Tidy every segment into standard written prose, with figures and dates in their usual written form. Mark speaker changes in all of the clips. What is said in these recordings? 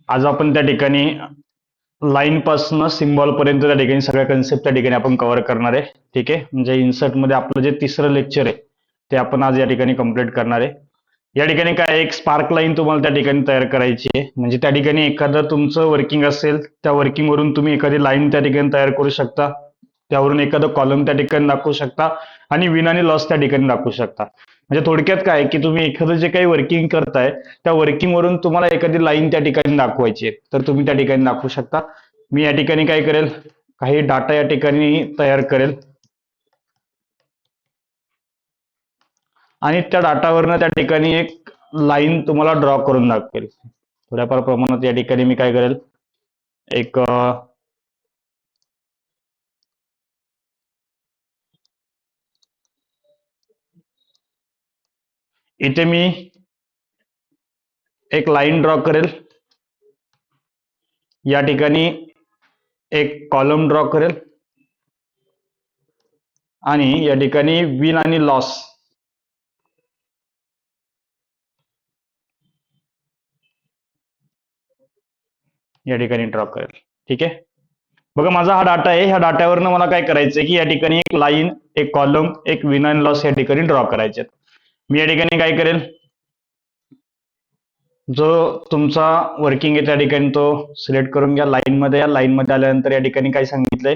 Speaker 1: आज आपण त्या ठिकाणी लाईन पासून सिम्बॉल पर्यंत त्या ठिकाणी सगळ्या कन्सेप्ट त्या ठिकाणी आपण कव्हर करणार आहे. ठीक आहे, म्हणजे इन्सर्ट मध्ये आपलं जे तिसरं लेक्चर आहे ते आपण आज या ठिकाणी कंप्लीट करणार आहे. या ठिकाणी काय एक स्पार्क लाईन तुम्हाला त्या ठिकाणी तयार करायची आहे. म्हणजे त्या ठिकाणी एखादं तुमचं वर्किंग असेल, त्या वर्किंग वरून तुम्ही एखादी लाईन त्या ठिकाणी तयार करू शकता, त्यावरून एखादं कॉलम त्या ठिकाणी दाखवू शकता आणि विन आणि लॉस त्या ठिकाणी दाखवू शकता. म्हणजे थोडक्यात काय की तुम्ही एखादं जे काही वर्किंग करताय त्या वर्किंग वरून तुम्हाला एखादी लाईन त्या ठिकाणी दाखवायची आहे, तर तुम्ही त्या ठिकाणी दाखवू शकता. मी या ठिकाणी काय करेल, काही डाटा या ठिकाणी तयार करेल आणि त्या डाटावरनं त्या ठिकाणी एक लाईन तुम्हाला ड्रॉ करून दाखवेल. थोड्याफार प्रमाणात या ठिकाणी मी काय करेल, एक इथे मी एक लाईन ड्रॉ करेल, या ठिकाणी एक कॉलम ड्रॉ करेल आणि या ठिकाणी विन आणि लॉस या ठिकाणी ड्रॉ करेल. ठीक आहे, बघा माझा हा डाटा आहे. ह्या डाटावरनं मला काय करायचंय की या ठिकाणी एक लाईन, एक कॉलम, एक विन आणि लॉस या ठिकाणी ड्रॉ करायचे. मी या ठिकाणी काय करेल, जो तुमचा वर्किंग आहे त्या ठिकाणी तो सिलेक्ट करून घ्या. लाईन मध्ये या, लाईन मध्ये आल्यानंतर या ठिकाणी काय सांगितलंय,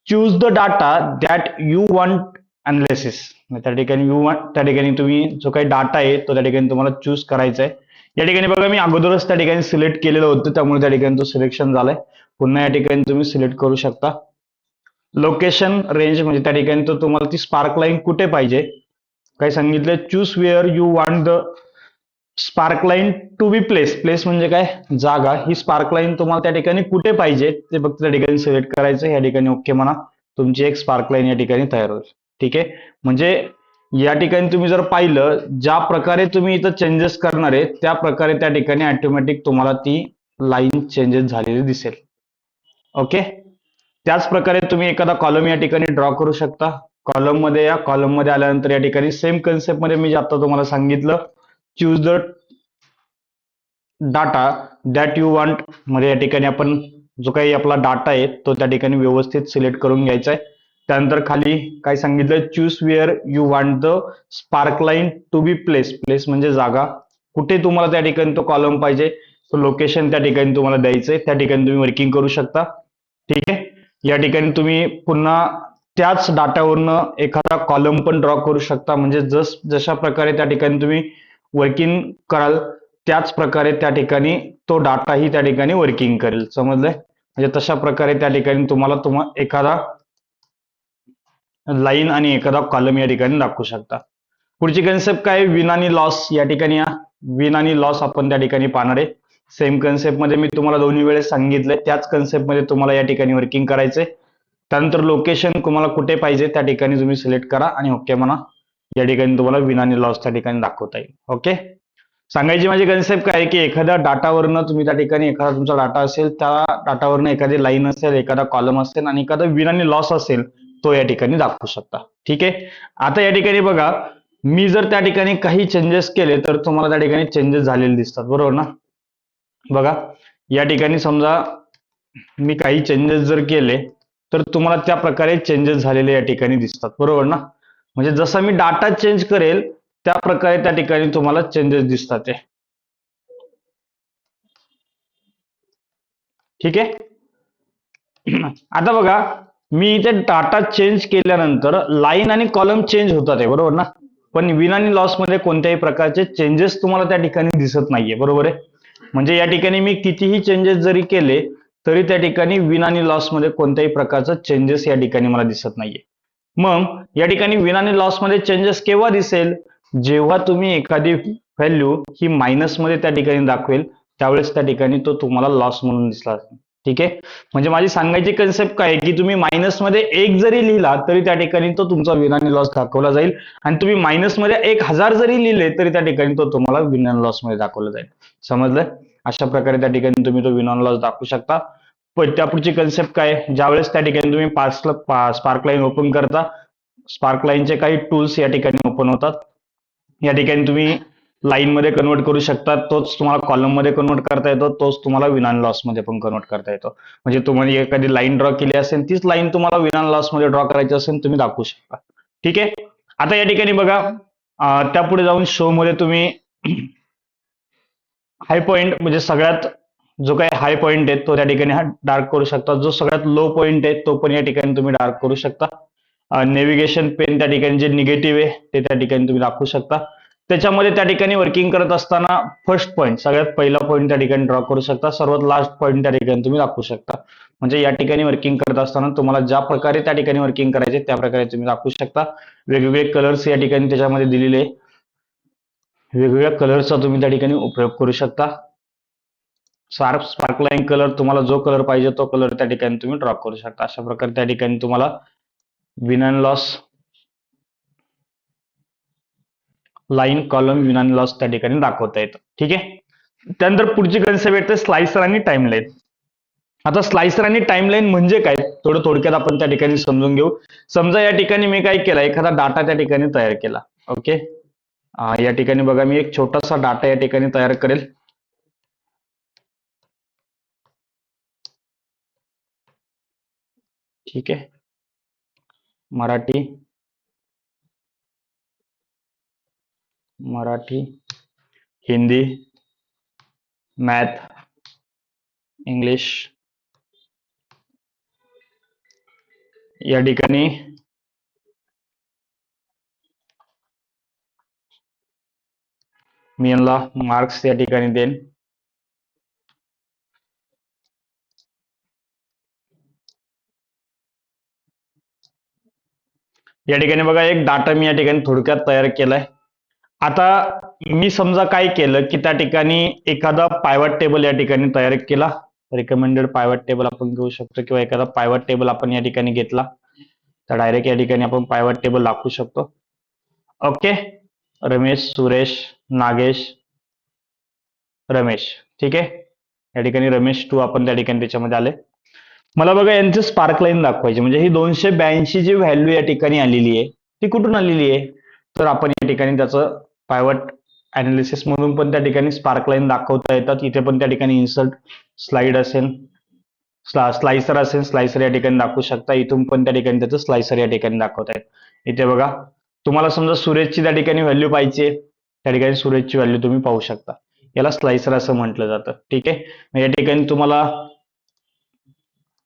Speaker 1: choose the data that you want analysis. त्या ठिकाणी यू वॉन्ट, त्या ठिकाणी तुम्ही जो काही डाटा आहे तो त्या ठिकाणी तुम्हाला चूज करायचा आहे. या ठिकाणी बघा मी अगोदरच त्या ठिकाणी सिलेक्ट केलेलं होतं, त्यामुळे त्या ठिकाणी तो सिलेक्शन झालाय. पुन्हा या ठिकाणी तुम्ही सिलेक्ट करू शकता. लोकेशन रेंज म्हणजे त्या ठिकाणी तो तुम्हाला ती स्पार्क लाईन कुठे पाहिजे, काय सांगितलंय, choose where you want the spark line to be place. Place म्हणजे काय, जागा. ही स्पार्क लाईन तुम्हाला त्या ठिकाणी कुठे पाहिजे ते फक्त त्या ठिकाणी सिलेक्ट करायचं. या ठिकाणी ओके म्हणा, तुमची एक स्पार्क लाईन या ठिकाणी तयार होईल. ठीक आहे, म्हणजे या ठिकाणी तुम्ही जर पाहिलं, ज्या प्रकारे तुम्ही इथं चेंजेस करणार आहे त्या प्रकारे त्या ठिकाणी ऑटोमॅटिक तुम्हाला ती लाईन चेंजेस झालेली दिसेल. ओके, त्याच प्रकारे तुम्ही एखादा कॉलम या ठिकाणी ड्रॉ करू शकता. कॉलम मध्ये या, कॉलम मध्ये आल्यानंतर या ठिकाणी सेम कन्सेप्ट मध्ये मी जे आता तुम्हाला सांगितलं, choose the data that you want, मध्ये या ठिकाणी आपण जो काही आपला डाटा आहे तो त्या ठिकाणी व्यवस्थित सिलेक्ट करून घ्यायचा आहे. त्यानंतर खाली काय सांगितलं, choose where you want the spark line to be place. Place म्हणजे जागा, कुठे तुम्हाला त्या ठिकाणी तो कॉलम पाहिजे, तो लोकेशन त्या ठिकाणी तुम्हाला द्यायचंय. त्या ठिकाणी तुम्ही वर्किंग करू शकता. ठीक आहे, या ठिकाणी तुम्ही पुन्हा त्याच डाटावरनं एखादा कॉलम पण ड्रॉ करू शकता. म्हणजे जशा प्रकारे त्या ठिकाणी तुम्ही वर्किंग कराल त्याच प्रकारे त्या ठिकाणी तो डाटाही त्या ठिकाणी वर्किंग करेल. समजलंय, म्हणजे तशा प्रकारे त्या ठिकाणी तुम्हाला एखादा लाईन आणि एखादा कॉलम या ठिकाणी दाखवू शकता. पुढची कन्सेप्ट काय, विन आणि लॉस. या ठिकाणी या विन आणि लॉस आपण त्या ठिकाणी पाहणार आहे. सेम कन्सेप्ट मध्ये मी तुम्हाला दोन्ही वेळेस सांगितलंय, त्याच कन्सेप्ट मध्ये तुम्हाला या ठिकाणी वर्किंग करायचंय. त्यानंतर लोकेशन तुम्हाला कुठे पाहिजे त्या ठिकाणी तुम्ही सिलेक्ट करा आणि ओके म्हणा. या ठिकाणी तुम्हाला विन आणि लॉस त्या ठिकाणी दाखवता येईल. ओके, सांगायची माझी कन्सेप्ट काय की एखाद्या डाटावरनं तुम्ही त्या ठिकाणी एखादा तुमचा डाटा असेल, त्या डाटावरनं एखादी लाईन असेल, एखादा कॉलम असेल आणि एखादा विन आणि लॉस असेल, तो या ठिकाणी दाखवू शकता. ठीक आहे, आता या ठिकाणी बघा, मी जर त्या ठिकाणी काही चेंजेस केले तर तुम्हाला त्या ठिकाणी चेंजेस झालेले दिसतात, बरोबर ना. बघा, या ठिकाणी समजा मी काही चेंजेस जर केले तर तुम्हाला त्या प्रकारे चेंजेस झालेले या ठिकाणी दिसतात, बरोबर ना. म्हणजे जसा मी डाटा चेंज करेल त्या प्रकारे त्या ठिकाणी तुम्हाला चेंजेस दिसतात ते. ठीक आहे, आता बघा, मी इथे डाटा चेंज केल्यानंतर लाईन आणि कॉलम चेंज होतात आहे, बरोबर ना. पण विन आणि लॉस मध्ये कोणत्याही प्रकारचे चेंजेस तुम्हाला त्या ठिकाणी दिसत नाहीये, बरोबर आहे. म्हणजे या ठिकाणी मी कितीही चेंजेस जरी केले तरी त्या ठिकाणी विन आणि लॉस मध्ये कोणत्याही प्रकारचं चेंजेस या ठिकाणी मला दिसत नाहीये. मग या ठिकाणी विन आणि लॉस मध्ये चेंजेस केव्हा दिसेल, जेव्हा तुम्ही एखादी व्हॅल्यू ही मायनस मध्ये त्या ठिकाणी दाखवेल, त्यावेळेस त्या ठिकाणी तो तुम्हाला लॉस म्हणून दिसला. ठीक आहे, म्हणजे माझी सांगायची कन्सेप्ट काय की तुम्ही मायनस मध्ये एक जरी लिहिला तरी त्या ठिकाणी तो तुमचा विन आणि लॉस दाखवला जाईल, आणि तुम्ही मायनस मध्ये 1000 जरी लिहिले तरी त्या ठिकाणी तो तुम्हाला विन आणि लॉस मध्ये दाखवला जाईल. समजलं, अशा प्रकारे त्या ठिकाणी तुम्ही तो विन आणि लॉस दाखवू शकता. पण त्यापुढची कन्सेप्ट काय, ज्यावेळेस त्या ठिकाणी तुम्ही स्पार्क लाईन ओपन करता, स्पार्क लाईनचे काही टूल्स या ठिकाणी ओपन होतात. या ठिकाणी तुम्ही लाईन मध्ये कन्वर्ट करू शकता, तोच तुम्हाला कॉलम मध्ये कन्वर्ट करता येतो, तोच तुम्हाला विन अँड लॉस मध्ये पण कन्वर्ट करता येतो. म्हणजे तुम्हाला एखादी लाईन ड्रॉ केली असेल, तीच लाईन तुम्हाला विन अँड लॉस मध्ये ड्रॉ करायची असेल तुम्ही दाखवू शकता. ठीक आहे. आता या ठिकाणी बघा, त्यापुढे जाऊन शो मध्ये तुम्ही हाय पॉईंट म्हणजे सगळ्यात जो काही हाय पॉईंट आहे तो त्या ठिकाणी हा डार्क करू शकता. जो सगळ्यात लो पॉईंट आहे तो पण या ठिकाणी तुम्ही डार्क करू शकता. नेव्हिगेशन पेन त्या ठिकाणी जे निगेटिव्ह आहे ते त्या ठिकाणी तुम्ही दाखवू शकता. त्याच्यामध्ये त्या ठिकाणी वर्किंग करत असताना फर्स्ट पॉईंट सगळ्यात पहिला पॉईंट त्या ठिकाणी ड्रॉ करू शकता. सर्वात लास्ट पॉईंट त्या ठिकाणी तुम्ही दाखवू शकता. म्हणजे या ठिकाणी वर्किंग करत असताना तुम्हाला ज्या प्रकारे त्या ठिकाणी वर्किंग करायचे त्या प्रकारे तुम्ही दाखवू शकता. वेगवेगळे कलर्स या ठिकाणी त्याच्यामध्ये दिलेले, वेगवेगळ्या कलरचा तुम्ही त्या ठिकाणी उपयोग करू शकता. शार्प स्पार्कलाईन कलर, तुम्हाला जो कलर पाहिजे तो कलर त्या ठिकाणी तुम्ही ड्रॉ करू शकता. अशा प्रकारे त्या ठिकाणी तुम्हाला win and loss line, column, win and loss त्या ठिकाणी दाखवता येतं. ठीक आहे. त्यानंतर पुढची कन्सेप्ट येते स्लाइसर आणि टाइमलाईन. आता स्लाइसर आणि टाइमलाईन म्हणजे काय थोडं थोडक्यात आपण त्या ठिकाणी समजून घेऊ. समजा या ठिकाणी मी काय केलं, एखादा डाटा त्या ठिकाणी तयार केला. ओके. या ठिकाणी बघा मी एक छोटासा डाटा या ठिकाणी तयार करेल. ठीक आहे. Marathi, Marathi, Hindi, math, English. या ठिकाणी मी यांना मार्क्स या ठिकाणी देईन. या ठिकाणी बघा एक डाटा मी या ठिकाणी थोडक्यात तयार केलाय. आता मी समजा काय केलं की त्या ठिकाणी एखादा पायवट टेबल या ठिकाणी तयार केला. रिकमेंडेड पायवट टेबल आपण घेऊ शकतो किंवा एखादा पायवट टेबल आपण या ठिकाणी घेतला तर डायरेक्ट या ठिकाणी आपण पायवट टेबल दाखवू शकतो. ओके. रमेश, सुरेश, नागेश, रमेश. ठीक आहे. या ठिकाणी रमेश 2 आपण त्या ठिकाणी त्याच्यामध्ये आले. मला बघा यांचे स्पार्क लाईन दाखवायची, म्हणजे ही 282 जी व्हॅल्यू या ठिकाणी आलेली आहे ती कुठून आलेली आहे, तर आपण या ठिकाणी त्याचं पायवट अनालिसिस मधून पण त्या ठिकाणी स्पार्क लाईन दाखवता येतात. इथे पण त्या ठिकाणी इन्सर्ट स्लाइड असेल, स्लाइसर असेल, स्लाइसर या ठिकाणी दाखवू शकता. इथून पण त्या ठिकाणी त्याचं स्लाइसर या ठिकाणी दाखवता येत. इथे बघा तुम्हाला समजा सुरेशची त्या ठिकाणी व्हॅल्यू पाहिजे, त्या ठिकाणी सुरेशची व्हॅल्यू तुम्ही पाहू शकता. याला स्लाइसर असं म्हटलं जातं. ठीक आहे. या ठिकाणी तुम्हाला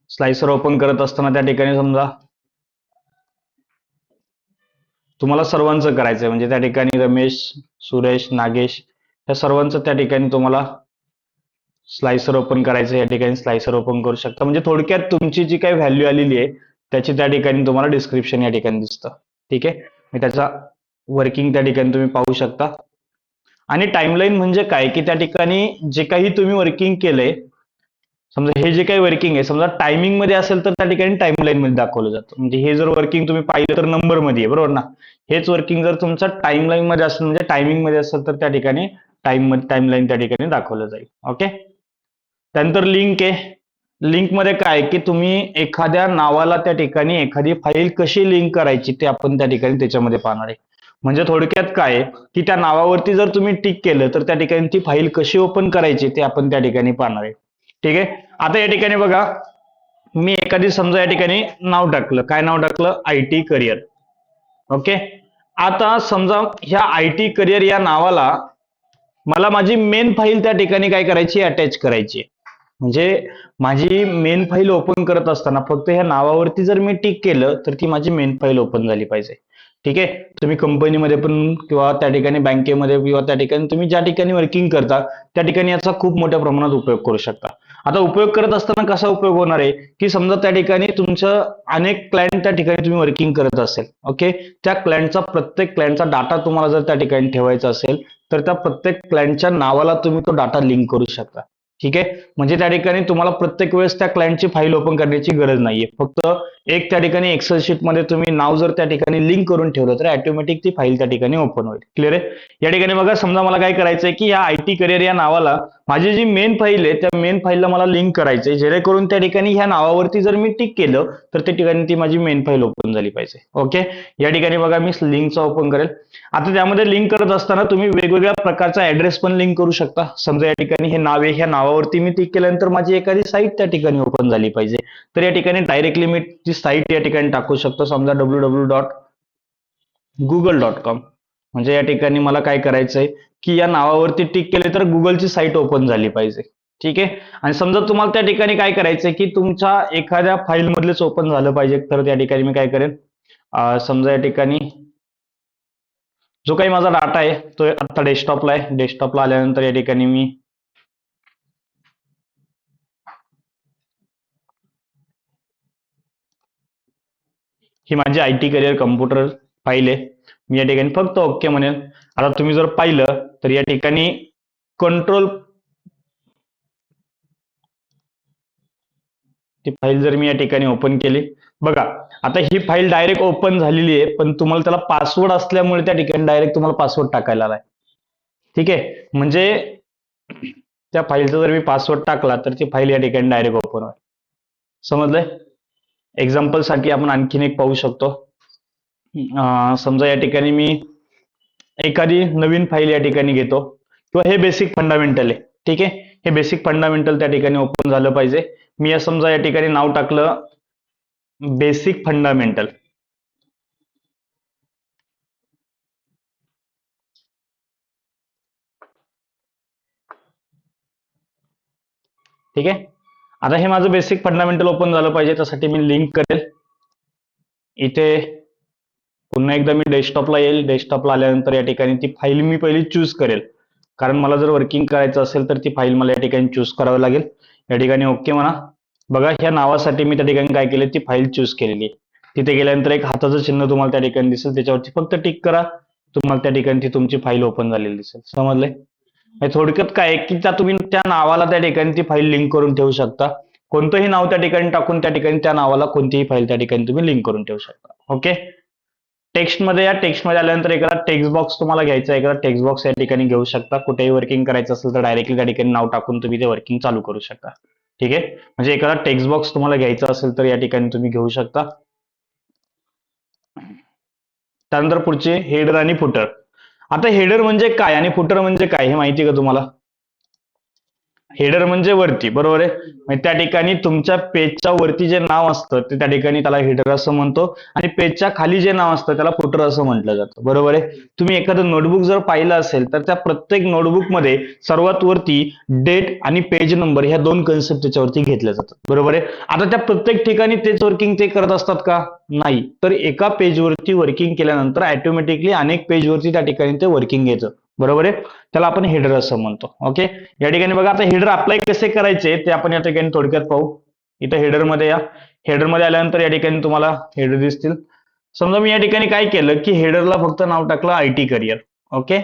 Speaker 1: स्लाइसर ओपन करत असताना त्या ठिकाणी समजा तुम्हाला सर्वांचं करायचंय, म्हणजे त्या ठिकाणी रमेश, सुरेश, नागेश या सर्वांचं त्या ठिकाणी तुम्हाला स्लाइसर ओपन करायचं. या ठिकाणी स्लाइसर ओपन करू शकता. म्हणजे थोडक्यात तुमची जी काही व्हॅल्यू आलेली आहे त्याची त्या ठिकाणी तुम्हाला डिस्क्रिप्शन या ठिकाणी दिसतं. ठीक आहे. मी त्याचा वर्किंग त्या ठिकाणी तुम्ही पाहू शकता. आणि टाइमलाईन म्हणजे काय की त्या ठिकाणी जे काही तुम्ही वर्किंग केलंय, समजा हे जे काही वर्किंग आहे समजा टायमिंग मध्ये असेल तर त्या ठिकाणी टाइमलाईन मध्ये दाखवलं जातं. म्हणजे हे जर वर्किंग तुम्ही पाहिलं तर नंबर मध्ये आहे, बरोबर ना. हेच वर्किंग जर तुमचा टाइमलाईन मध्ये असेल म्हणजे टायमिंग मध्ये असेल तर त्या ठिकाणी टाइमलाईन त्या ठिकाणी दाखवलं जाईल. ओके. त्यानंतर लिंक आहे. लिंक मध्ये काय की तुम्ही एखाद्या नावाला त्या ठिकाणी एखादी फाईल कशी लिंक करायची ते आपण त्या ठिकाणी त्याच्यामध्ये पाहणार आहे. म्हणजे थोडक्यात काय की त्या नावावरती जर तुम्ही टिक केलं तर त्या ठिकाणी ती फाईल कशी ओपन करायची ते आपण त्या ठिकाणी पाहणार आहे. ठीक आहे. आता या ठिकाणी बघा मी एखादी समजा या ठिकाणी नाव टाकलं, काय नाव टाकलं, IT करिअर. ओके. आता समजा ह्या IT करिअर या नावाला मला माझी मेन फाईल त्या ठिकाणी काय करायची, अटॅच करायची. म्हणजे माझी मेन फाईल ओपन करत असताना फक्त ह्या नावावरती जर मी टिक केलं तर ती माझी मेन फाईल ओपन झाली पाहिजे. ठीक आहे. तुम्ही कंपनीमध्ये पण किंवा त्या ठिकाणी बँकेमध्ये किंवा त्या ठिकाणी तुम्ही ज्या ठिकाणी वर्किंग करता त्या ठिकाणी याचा खूप मोठ्या प्रमाणात उपयोग करू शकता. आता उपयोग करत असताना कसा उपयोग होणार आहे की समजा त्या ठिकाणी तुमचं अनेक क्लायंट त्या ठिकाणी तुम्ही वर्किंग करत असेल. ओके. त्या क्लायंटचा प्रत्येक क्लायंटचा डाटा तुम्हाला जर त्या ठिकाणी ठेवायचा असेल तर त्या प्रत्येक क्लायंटच्या नावाला तुम्ही तो डाटा लिंक करू शकता. ठीक आहे. म्हणजे त्या ठिकाणी तुम्हाला प्रत्येक वेळेस त्या क्लायंटची फाईल ओपन करण्याची गरज नाहीये. फक्त एक त्या ठिकाणी एक्सेल शीट मध्ये तुम्ही नाव जर त्या ठिकाणी लिंक करून ठेवलं तर ऑटोमॅटिक ती फाईल त्या ठिकाणी ओपन होईल. क्लिअर आहे. या ठिकाणी बघा समजा मला काय करायचंय की या IT करिअर या नावाला माझी जी मेन फाईल आहे त्या मेन फाईलला मला लिंक करायचंय, जेणेकरून त्या ठिकाणी ह्या नावावरती जर मी टिक केलं तर त्या ठिकाणी ती माझी मेन फाईल ओपन झाली पाहिजे. ओके, या ठिकाणी बघा मी लिंकचा ओपन करेल. आता त्यामध्ये लिंक करत असताना तुम्ही वेगवेगळ्या प्रकारचा ऍड्रेस पण लिंक करू शकता. समजा या ठिकाणी हे नाव आहे, ह्या नावावरती मी टिक केल्यानंतर माझी एखादी साईट त्या ठिकाणी ओपन झाली पाहिजे, तर या ठिकाणी डायरेक्टली मी ती साईट या ठिकाणी टाकू शकतो. समजा www.google.com. म्हणजे या ठिकाणी मला काय करायचंय की या नावावरती टिक केले तर गुगलची साईट ओपन झाली पाहिजे. ठीक आहे, आणि समजा तुम्हाला त्या ठिकाणी काय करायचंय की तुमच्या एखाद्या फाईल मधलेच ओपन झालं पाहिजे, तर त्या ठिकाणी मी काय करेन, समजा या ठिकाणी जो काही माझा डाटा आहे तो आता डेस्कटॉपला आहे. डेस्कटॉपला आल्यानंतर या ठिकाणी मी ही माझी IT करिअर कम्प्युटर फाईल आहे. मी या ठिकाणी फक्त ओके म्हणेन. आता तुम्ही जर पाहिलं तर या ठिकाणी कंट्रोल ती फाईल जर मी या ठिकाणी ओपन केली, बघा आता ही फाईल डायरेक्ट ओपन झालेली आहे, पण तुम्हाला त्याला पासवर्ड असल्यामुळे त्या ठिकाणी डायरेक्ट तुम्हाला पासवर्ड टाकायला आलाय. ठीक आहे, म्हणजे त्या फाईलचा जर मी पासवर्ड टाकला तर ती फाईल या ठिकाणी डायरेक्ट ओपन होईल. समजलंय? एक्झाम्पल साठी आपण आणखीन एक पाहू शकतो. समजा या ठिकाणी मी एखादी नवीन फाईल या ठिकाणी घेतो, किंवा हे बेसिक फंडामेंटल आहे. ठीक आहे, हे बेसिक फंडामेंटल त्या ठिकाणी ओपन झालं पाहिजे. मी या समजा या ठिकाणी नाव टाकलं बेसिक फंडामेंटल. ठीक आहे, आता हे माझं बेसिक फंडामेंटल ओपन झालं पाहिजे, त्यासाठी मी लिंक करेल. इथे पुन्हा एकदा मी डेस्कटॉपला येईल. डेस्कटॉपला आल्यानंतर या ठिकाणी ती फाईल मी पहिली चूज करेल, कारण मला जर वर्किंग करायचं असेल तर ती फाईल मला या ठिकाणी चूज करावी लागेल. या ठिकाणी ओके म्हणा. बघा ह्या नावासाठी मी त्या ठिकाणी काय केले, ती फाईल चूज केलेली आहे. तिथे गेल्यानंतर एक हाताचं चिन्ह तुम्हाला त्या ठिकाणी दिसेल, त्याच्यावरती फक्त टिक करा, तुम्हाला त्या ठिकाणी ती तुमची फाईल ओपन झालेली दिसेल. समजलंय? थोडक्यात काय की त्या तुम्ही त्या नावाला त्या ठिकाणी ती फाईल लिंक करून ठेवू शकता. कोणतंही नाव त्या ठिकाणी टाकून त्या ठिकाणी त्या नावाला कोणतीही फाईल त्या ठिकाणी तुम्ही लिंक करून ठेवू शकता. ओके, टेक्स्टमध्ये या. टेक्स्टमध्ये आल्यानंतर एखादा टेक्स्ट बॉक्स तुम्हाला घ्यायचा आहे, एखादा टेक्स्ट बॉक्स या ठिकाणी घेऊ शकता. कुठेही वर्किंग करायचं असेल तर डायरेक्टली त्या ठिकाणी नाव टाकून तुम्ही ते वर्किंग चालू करू शकता. ठीक आहे, म्हणजे एखादा टेक्स्ट बॉक्स तुम्हाला घ्यायचा असेल तर या ठिकाणी तुम्ही घेऊ शकता. त्यानंतर पुढचे हेडर आणि फुटर. आता हेडर म्हणजे काय आणि फुटर म्हणजे काय हे माहिती आहे का तुम्हाला? हेडर म्हणजे वरती, बरोबर आहे. म्हणजे त्या ठिकाणी तुमच्या पेजच्या वरती जे नाव असतं ते त्या ठिकाणी त्याला हेडर असं म्हणतो, आणि पेजच्या खाली जे नाव असतं त्याला फुटर असं म्हटलं जातं. बरोबर आहे. तुम्ही एखादं नोटबुक जर पाहिलं असेल तर त्या प्रत्येक नोटबुकमध्ये सर्वात वरती डेट आणि पेज नंबर ह्या दोन कन्सेप्ट त्याच्यावरती घेतल्या जातात. बरोबर आहे. आता त्या प्रत्येक ठिकाणी तेच वर्किंग ते करत असतात का? नाही. तर एका पेजवरती वर्किंग केल्यानंतर ऑटोमॅटिकली अनेक पेजवरती त्या ठिकाणी ते वर्किंग येतं. बरोबर आहे, त्याला आपण हेडर असं म्हणतो. ओके, या ठिकाणी बघा आता हेडर अप्लाय कसे करायचे ते आपण या ठिकाणी थोडक्यात पाहू. इथं हेडर मध्ये या. हेडर मध्ये आल्यानंतर या ठिकाणी तुम्हाला हेडर दिसतील. समजा मी या ठिकाणी काय केलं की हेडरला फक्त नाव टाकलं IT करिअर. ओके,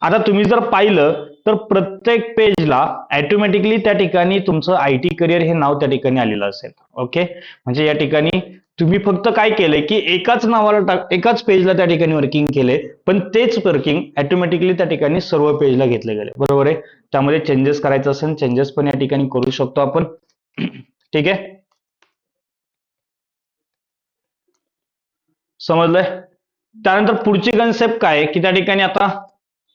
Speaker 1: आता तुम्ही जर पाहिलं तर प्रत्येक पेजला ऑटोमॅटिकली त्या ठिकाणी तुमचं IT करिअर हे नाव त्या ठिकाणी आलेलं असेल. ओके, म्हणजे या ठिकाणी तुम्ही फक्त काय केलंय की एकाच नावाला एकाच पेजला त्या ठिकाणी वर्किंग केले, पण तेच वर्किंग ऑटोमॅटिकली त्या ठिकाणी सर्व पेजला घेतले गेले. बरोबर आहे. त्यामध्ये चेंजेस करायचं असेल चेंजेस पण या ठिकाणी करू शकतो आपण. ठीक आहे, समजलंय? त्यानंतर पुढची कन्सेप्ट काय की त्या ठिकाणी आता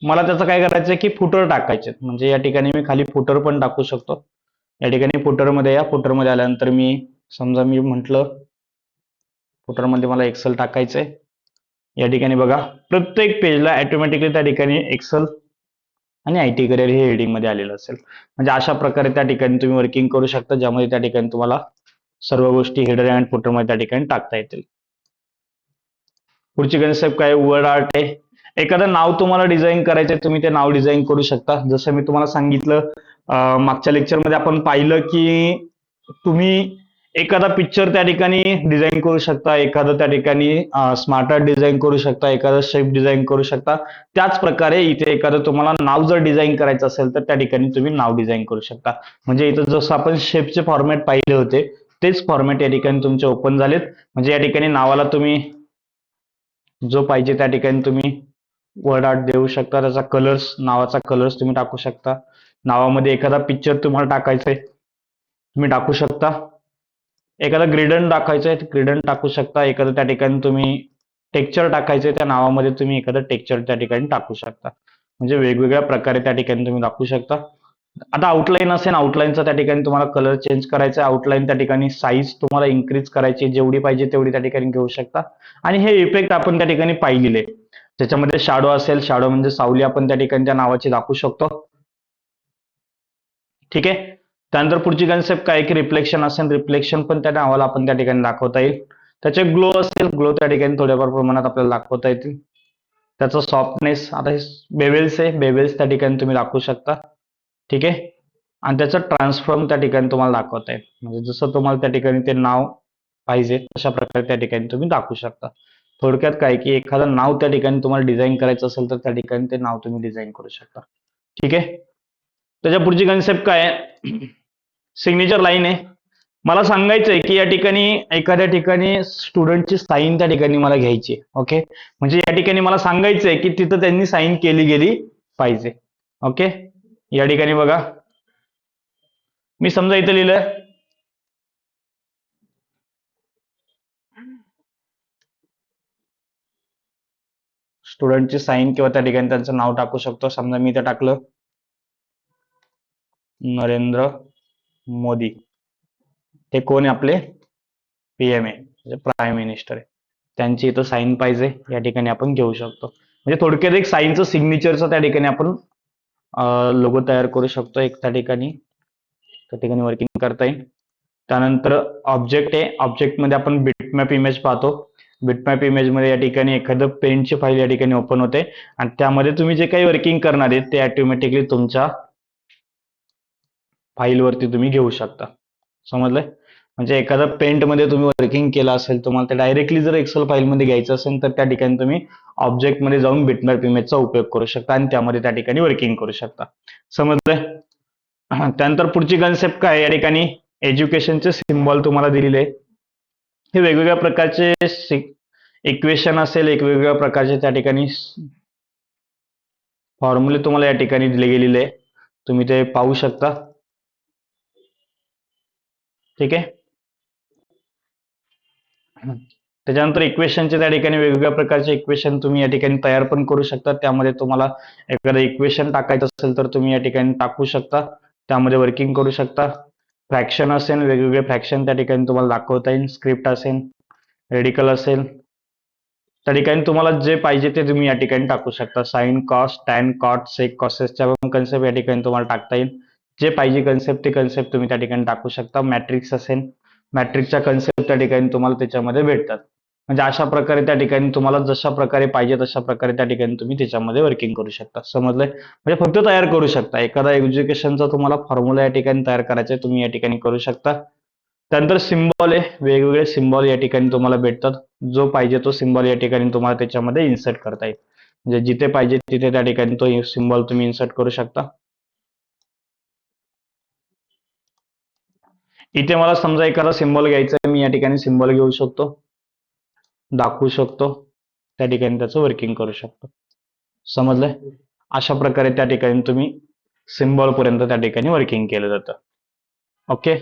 Speaker 1: मला त्याचं काय करायचंय की फुटर टाकायचे, म्हणजे या ठिकाणी मी खाली फुटर पण टाकू शकतो. या ठिकाणी फुटर मध्ये या. फुटर मध्ये आल्यानंतर मी समजा मी म्हटलं फुटर मध्ये मला एक्सेल टाकायचंय. या ठिकाणी बघा प्रत्येक पेजला ऑटोमॅटिकली त्या ठिकाणी एक्सेल आणि IT करिअर हे हेडिंग मध्ये आलेलं असेल. म्हणजे अशा प्रकारे त्या ठिकाणी तुम्ही वर्किंग करू शकता, ज्यामध्ये त्या ठिकाणी तुम्हाला सर्व गोष्टी हेडर आणि फुटर मध्ये त्या ठिकाणी टाकता येतील. पुढची कन्सेप्ट काय? वर्ड आर्ट आहे. एखादं नाव तुम्हाला डिझाईन करायचंय, तुम्ही ते नाव डिझाईन करू शकता. जसं मी तुम्हाला सांगितलं मागच्या लेक्चरमध्ये आपण पाहिलं की तुम्ही एखादा पिक्चर त्या ठिकाणी डिझाईन करू शकता, एखादं त्या ठिकाणी स्मार्ट आर्ट डिझाईन करू शकता, एखादं शेप डिझाईन करू शकता. त्याच प्रकारे इथे एखादं तुम्हाला नाव जर डिझाईन करायचं असेल तर त्या ठिकाणी तुम्ही नाव डिझाईन करू शकता. म्हणजे इथं जसं आपण शेपचे फॉर्मॅट पाहिले होते तेच फॉर्मॅट या ठिकाणी तुमचे ओपन झालेत. म्हणजे या ठिकाणी नावाला तुम्ही जो पाहिजे त्या ठिकाणी तुम्ही वर्ड आर्ट देऊ शकता. त्याचा कलर्स, नावाचा कलर्स तुम्ही टाकू शकता. नावामध्ये एखादा पिक्चर तुम्हाला टाकायचा आहे, तुम्ही टाकू शकता. एखादा ग्रेडन टाकायचं आहे, ग्रेडन टाकू शकता. एखादं त्या ठिकाणी तुम्ही टेक्चर टाकायचंय, त्या नावामध्ये तुम्ही एखादं टेक्चर त्या ठिकाणी टाकू शकता. म्हणजे वेगवेगळ्या प्रकारे त्या ठिकाणी तुम्ही दाखवू शकता. आता आउटलाईन असेल, आउटलाईनचा त्या ठिकाणी तुम्हाला कलर चेंज करायचा आहे. आउटलाईन त्या ठिकाणी साईज तुम्हाला इन्क्रीज करायची, जेवढी पाहिजे तेवढी त्या ठिकाणी घेऊ शकता. आणि हे इफेक्ट आपण त्या ठिकाणी पाहिलेले. त्याच्यामध्ये शॅडो असेल, शॅडो म्हणजे सावली आपण त्या ठिकाणी त्या नावाची दाखवू शकतो. ठीक आहे. त्यानंतर पुढची कन्सेप्ट काय की रिफ्लेक्शन असेल, रिफ्लेक्शन पण त्या नावाला आपण त्या ठिकाणी दाखवता येईल. त्याचे ग्लो असेल, ग्लो त्या ठिकाणी थोड्याफार प्रमाणात आपल्याला दाखवता येतील. त्याचा सॉफ्टनेस, आता हे बेवेल्स आहे, बेवेल्स त्या ठिकाणी तुम्ही दाखवू शकता. ठीक आहे. आणि त्याचं ट्रान्सफॉर्म त्या ठिकाणी तुम्हाला दाखवता येईल. म्हणजे जसं तुम्हाला त्या ठिकाणी ते नाव पाहिजे तशा प्रकारे त्या ठिकाणी तुम्ही दाखवू शकता. थोडक्यात काय की एखादं नाव त्या ठिकाणी तुम्हाला डिझाईन करायचं असेल तर त्या ठिकाणी ते नाव तुम्ही डिझाईन करू शकता. ठीक आहे. त्याच्या पुढची कन्सेप्ट काय आहे, सिग्नेचर लाईन आहे. मला सांगायचं आहे की या ठिकाणी एखाद्या ठिकाणी स्टुडंटची साईन त्या ठिकाणी मला घ्यायची. ओके. म्हणजे या ठिकाणी मला सांगायचं आहे की तिथं त्यांनी साईन केली गेली पाहिजे. ओके. या ठिकाणी बघा, मी समजा इथं लिहिलंय स्टुडंटची साईन किंवा त्या ठिकाणी त्यांचं नाव टाकू शकतो. समजा मी इथं टाकलं नरेंद्र मोदी. ते कोण आहे आपले पीएम आहे, म्हणजे प्राईम मिनिस्टर आहे. त्यांची इथं साईन पाहिजे, या ठिकाणी आपण घेऊ शकतो. म्हणजे थोडक्यात एक साईनचं सिग्नेचरचं त्या ठिकाणी आपण लोगो तयार करू शकतो. एक त्या ठिकाणी वर्किंग करता येईल. त्यानंतर ऑब्जेक्ट आहे, ऑब्जेक्टमध्ये आपण बिटमॅप इमेज पाहतो. बिटमॅप इमेज मध्ये या ठिकाणी एखादं पेंटची फाईल या ठिकाणी ओपन होते आणि त्यामध्ये तुम्ही जे काही वर्किंग करणार आहे ते ऑटोमॅटिकली तुमच्या फाईलवरती तुम्ही घेऊ शकता. समजलंय? म्हणजे एखादं पेंटमध्ये तुम्ही वर्किंग केलं असेल, तुम्हाला ते डायरेक्टली जर एक्सेल फाईलमध्ये घ्यायचं असेल तर त्या ठिकाणी तुम्ही ऑब्जेक्टमध्ये जाऊन बिटमॅप इमेजचा उपयोग करू शकता आणि त्यामध्ये त्या ठिकाणी वर्किंग करू शकता. समजलंय? त्यानंतर पुढची कन्सेप्ट काय या ठिकाणी एज्युकेशनचे सिम्बॉल तुम्हाला दिलेले आहे. हे वेगवेगळ्या प्रकारचे इक्वेशन असेल, एक वेगवेगळ्या प्रकारचे त्या ठिकाणी फॉर्म्युले तुम्हाला या ठिकाणी दिले गेलेले आहे. तुम्ही ते पाहू शकता. ठीक आहे. त्याच्यानंतर इक्वेशनचे त्या ठिकाणी वेगवेगळ्या प्रकारचे इक्वेशन तुम्ही या ठिकाणी तयार पण करू शकता. त्यामध्ये तुम्हाला एखादं इक्वेशन टाकायचं असेल तर तुम्ही या ठिकाणी टाकू शकता, त्यामध्ये वर्किंग करू शकता. फ्रॅक्शन असेल, वेगवेगळे फ्रॅक्शन त्या ठिकाणी तुम्हाला दाखवता येईल. स्क्रिप्ट असेल, रेडिकल असेल, त्या ठिकाणी तुम्हाला जे पाहिजे ते तुम्ही या ठिकाणी टाकू शकता. साइन, कॉस, टॅन, कॉट, सेक, कॉसेसच्या पण कन्सेप्ट या ठिकाणी तुम्हाला टाकता येईल. जे पाहिजे कन्सेप्ट ते कन्सेप्ट तुम्ही त्या ठिकाणी टाकू शकता. मॅट्रिक्स असेल, मॅट्रिक्सच्या कन्सेप्ट त्या ठिकाणी तुम्हाला त्याच्यामध्ये भेटतात. म्हणजे अशा प्रकारे त्या ठिकाणी तुम्हाला जशा प्रकारे पाहिजे तशा प्रकारे त्या ठिकाणी तुम्ही त्याच्यामध्ये वर्किंग करू शकता. समजलंय? म्हणजे फक्त तयार करू शकता. एखादा एज्युकेशनचा तुम्हाला फॉर्म्युला या ठिकाणी तयार करायचा आहे, तुम्ही या ठिकाणी करू शकता. त्यानंतर सिम्बॉल आहे, वेगवेगळे सिम्बॉल या ठिकाणी तुम्हाला भेटतात. जो पाहिजे तो सिम्बॉल या ठिकाणी तुम्हाला त्याच्यामध्ये इन्सर्ट करता येईल. म्हणजे जिथे पाहिजे तिथे त्या ठिकाणी तो सिम्बॉल तुम्ही इन्सर्ट करू शकता. इथे मला समजा एखादा सिम्बॉल घ्यायचा आहे, मी या ठिकाणी सिम्बॉल घेऊ शकतो, दाखवू शकतो, त्या ठिकाणी त्याचं वर्किंग करू शकतो. समजलंय? अशा प्रकारे त्या ठिकाणी तुम्ही सिम्बॉल पर्यंत त्या ठिकाणी वर्किंग केलं जातं. ओके.